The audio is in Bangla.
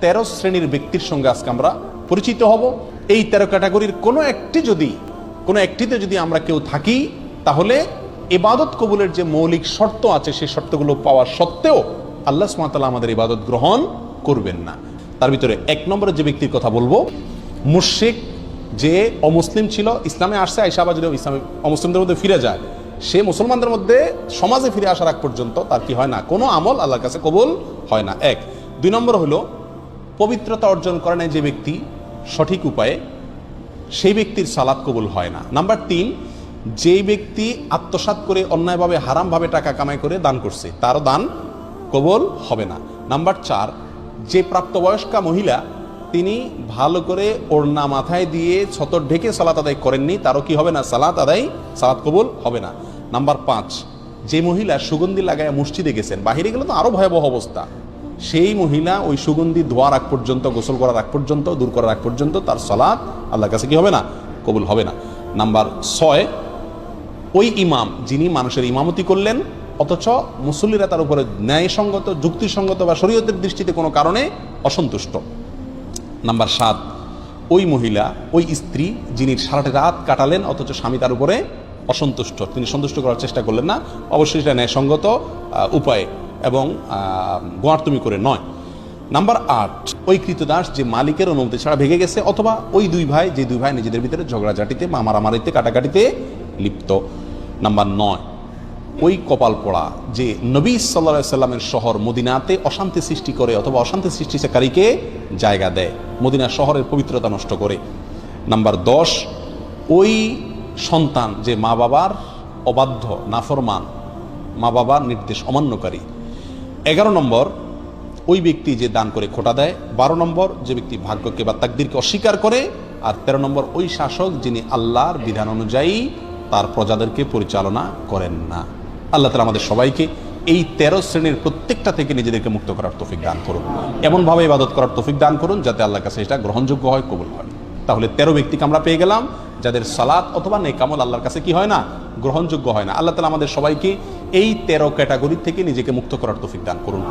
13 শ্রেণীর ব্যক্তির সঙ্গে আজকে আমরা পরিচিত হব। এই 13 ক্যাটাগরির কোনো একটিতে যদি আমরা কেউ থাকি, তাহলে ইবাদত কবুলের যে মৌলিক শর্ত আছে সেই শর্তগুলো পাওয়া সত্ত্বেও আল্লাহ সুবহানাহু ওয়া তাআলা আমাদের ইবাদত গ্রহণ করবেন না। তার ভিতরে 1 নম্বরে যে ব্যক্তির কথা বলবো, মুশরিক, যে অমুসলিম ছিল, ইসলামে আসছে, আইসা আবার যদি ইসলামে অমুসলিমদের মধ্যে ফিরে যায়, সে মুসলমানদের মধ্যে সমাজে ফিরে আসার আগ পর্যন্ত তার কি হয় না, কোনো আমল আল্লাহর কাছে কবুল হয় না। 1। 2 নম্বর হলো পবিত্রতা অর্জন করে না যে ব্যক্তি সঠিক উপায়ে, সেই ব্যক্তির সালাত কবুল হয় না। নাম্বার 3, যেই ব্যক্তি আত্মসাৎ করে অন্যায়ভাবে হারামভাবে টাকা কামাই করে দান করছে, তারও দান কবুল হবে না। নাম্বার 4, যে প্রাপ্তবয়স্কা মহিলা তিনি ভালো করে ওড়না মাথায় দিয়ে ছতর ঢেকে সালাত আদায় করেননি, তারও কি হবে না, সালাত কবুল হবে না। নাম্বার 5, যে মহিলা সুগন্ধি লাগায় মসজিদে গেছেন, বাহিরে গেলে তো আরো ভয়াবহ অবস্থা, সেই মহিলা ওই সুগন্ধি ধোয়ার আগ পর্যন্ত, গোসল করার আগ পর্যন্ত, দূর করার আগ পর্যন্ত তার সালাত আল্লাহর কাছে কি হবে না, কবুল হবে না। নাম্বার 6, ওই ইমাম যিনি মানুষের ইমামতি করলেন অথচ মুসল্লিরা তার উপরে ন্যায়সঙ্গত, যুক্তিসঙ্গত বা শরীয়তের দৃষ্টিতে কোনো কারণে অসন্তুষ্ট। নাম্বার 7, ওই মহিলা, ওই স্ত্রী যিনি সারাটা রাত কাটালেন অথচ স্বামী তার উপরে অসন্তুষ্ট, তিনি সন্তুষ্ট করার চেষ্টা করলেন না, অবশ্যই সেটা ন্যায়সঙ্গত উপায়ে এবং গোয়ার্তুমি করে নয়। নাম্বার 8, ওই কৃতদাস যে মালিকের অনুমতি ছাড়া ভেঙে গেছে, অথবা ওই দুই ভাই নিজেদের ভিতরে ঝগড়াঝাটিতে, মারামারিতে, কাটাকাটিতে লিপ্ত। নাম্বার 9, ওই কপাল পোড়া যে নবী সাল্লাল্লাহু আলাইহি সাল্লামের শহর মদিনাতে অশান্তি সৃষ্টি করে অথবা অশান্তি সৃষ্টিকারীকে জায়গা দেয়, মদিনা শহরের পবিত্রতা নষ্ট করে। নাম্বার 10, ওই সন্তান যে মা বাবার অবাধ্য, নাফরমান, মা বাবার নির্দেশ অমান্যকারী। 11 নম্বর, ওই ব্যক্তি যে দান করে খোটা দেয়। 12 নম্বর, যে ব্যক্তি ভাগ্যকে বা তাকদীরকে অস্বীকার করে। আর 13 নম্বর, ওই শাসক যিনি আল্লাহর বিধান অনুযায়ী তার প্রজাদেরকে পরিচালনা করেন না। আল্লাহ তাআলা আমাদের সবাইকে এই 13 শ্রেণীর প্রত্যেকটা থেকে নিজেদেরকে মুক্ত করার তৌফিক দান করুন, এমনভাবে ইবাদত করার তৌফিক দান করুন যাতে আল্লাহর কাছে এটা গ্রহণযোগ্য হয়, কবুল হয়। তাহলে 13 ব্যক্তিকে আমরা পেয়ে গেলাম যাদের সালাত অথবা নেক আমল আল্লাহর কাছে কি হয় না, গ্রহণযোগ্য হয় না। আল্লাহ তাআলা আমাদের সবাইকে এই 13 ক্যাটাগরি থেকে নিজেকে মুক্ত করার তৌফিক দান করুন।